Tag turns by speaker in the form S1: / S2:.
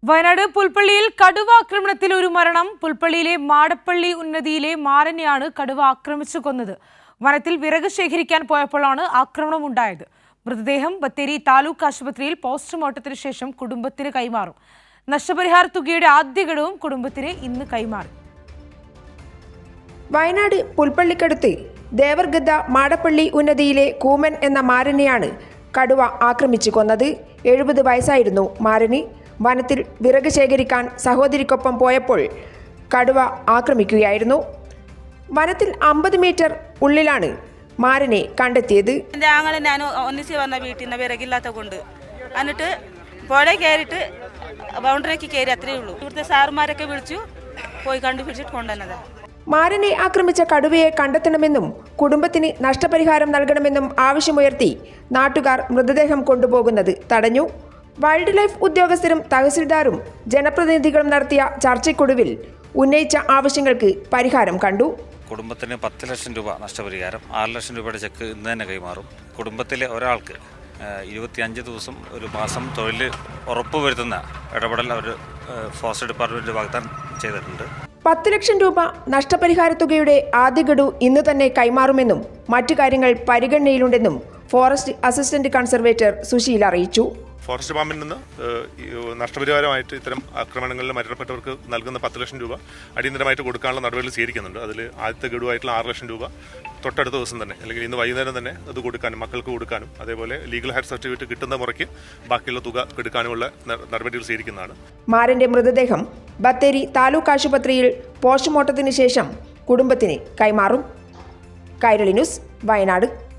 S1: വയനാട് പുൽപ്പള്ളിയിൽ കടുവ ആക്രമണത്തിൽ ഒരു മരണം. പുൽപ്പള്ളിയിലെ മാടപ്പള്ളി ഉന്നതിയിലെ മാരനെയാണ് കടുവ ആക്രമിച്ചു കൊന്നത്. വനത്തിൽ വിറക് ശേഖരിക്കാൻ പോയപ്പോഴാണ് ആക്രമണം ഉണ്ടായത്. മൃതദേഹം ബത്തേരി താലൂക്ക് ആശുപത്രിയിൽ പോസ്റ്റ്മോർട്ടത്തിന് ശേഷം കുടുംബത്തിന് കൈമാറും. നഷ്ടപരിഹാര തുകയുടെ ആദ്യ ഘടവും കുടുംബത്തിന് ഇന്ന് കൈമാറി.
S2: വയനാട് പുൽപ്പള്ളിക്കടുത്ത് ദേവർഗദ്ദ മാടപ്പള്ളി ഉന്നതിയിലെ കൂമൻ എന്ന മാരനെയാണ് കടുവ ആക്രമിച്ചു കൊന്നത്. 70 വയസ്സായിരുന്നു മാരന്. വനത്തിൽ വിറക് ശേഖരിക്കാൻ സഹോദരിക്കൊപ്പം പോയപ്പോൾ കടുവ ആക്രമിക്കുകയായിരുന്നു. വനത്തിൽ 50 മീറ്റർ ഉള്ളിലാണ് മാരനെ കണ്ടെത്തിയത്.
S3: എൻ്റെ ആങ്ങളെ ഞാൻ ഒന്നിച്ച് വന്ന വീട്ടിൽ നിന്ന് വിറകില്ലാത്ത കൊണ്ട് എന്നിട്ട് പുഴ കയറിയിട്ട് ബൗണ്ടറിക്ക് കയറി അത്രയേ ഉള്ളൂ. ഇവിടുത്തെ സാറുമാരൊക്കെ വിളിച്ചു പോയി കണ്ടുപിടിച്ചിട്ട് കൊണ്ടുവന്നതാണ്.
S2: മാരനെ ആക്രമിച്ച കടുവയെ കണ്ടെത്തണമെന്നും കുടുംബത്തിന് നഷ്ടപരിഹാരം നൽകണമെന്നും ആവശ്യമുയർത്തി നാട്ടുകാർ മൃതദേഹം കൊണ്ടുപോകുന്നത് തടഞ്ഞു. വൈൽഡ് ലൈഫ് ഉദ്യോഗസ്ഥരും തഹസിൽദാരും ജനപ്രതിനിധികളും നടത്തിയ ചർച്ചയ്ക്കൊടുവിൽ ഉന്നയിച്ച ആവശ്യങ്ങൾക്ക് പരിഹാരം കണ്ടു.
S4: കുടുംബത്തിന് 10 ലക്ഷം രൂപ നഷ്ടപരിഹാരം, 6 ലക്ഷം രൂപയുടെ ചെക്ക് ഇന്ന് തന്നെ കൈമാറും. കുടുംബത്തിലെ ഒരാൾക്ക് 25 ദിവസം ഒരു മാസം തൊഴിൽ ഉറപ്പുവരുത്തുന്ന ഇടപെടൽ അവർ ഫോറസ്റ്റ് ഡിപ്പാർട്ട്മെന്റ് വാഗ്ദാനം ചെയ്തിട്ടുണ്ട്.
S2: 10 ലക്ഷം രൂപ നഷ്ടപരിഹാര തുകയുടെ ആദ്യ ഗഡു ഇന്ന് തന്നെ കൈമാറുമെന്നും മറ്റു കാര്യങ്ങൾ പരിഗണനയിലുണ്ടെന്നും ഫോറസ്റ്റ് അസിസ്റ്റന്റ് കൺസർവേറ്റർ സുശീൽ അറിയിച്ചു.
S5: ഫോറസ്റ്റ് ഡിപ്പാർട്ട്മെന്റിൽ നിന്ന് നഷ്ടപരിഹാരമായിട്ട് ഇത്തരം ആക്രമണങ്ങളിൽ മരണപ്പെട്ടവർക്ക് നൽകുന്ന 10 ലക്ഷം രൂപ അടിയന്തരമായിട്ട് കൊടുക്കാനുള്ള നടപടികൾ സ്വീകരിക്കുന്നുണ്ട്. അതിൽ ആദ്യത്തെ ഗഡുവായിട്ടുള്ള 6 ലക്ഷം രൂപ തൊട്ടടുത്ത ദിവസം തന്നെ അല്ലെങ്കിൽ ഇന്ന് വൈകുന്നേരം തന്നെ അത് കൊടുക്കാനും മക്കൾക്ക് കൊടുക്കാനും അതേപോലെ ലീഗൽ ഹെഡ് സർട്ടിഫിക്കറ്റ് കിട്ടുന്ന മുറയ്ക്ക് ബാക്കിയുള്ള തുക എടുക്കാനുമുള്ള നടപടികൾ സ്വീകരിക്കുന്നതാണ്.
S2: മാരന്റെ മൃതദേഹം ബത്തേരി താലൂക്ക് ആശുപത്രിയിൽ പോസ്റ്റ്മോർട്ടത്തിന് ശേഷം കുടുംബത്തിന് കൈമാറും. കൈരളി ന്യൂസ്, വയനാട്.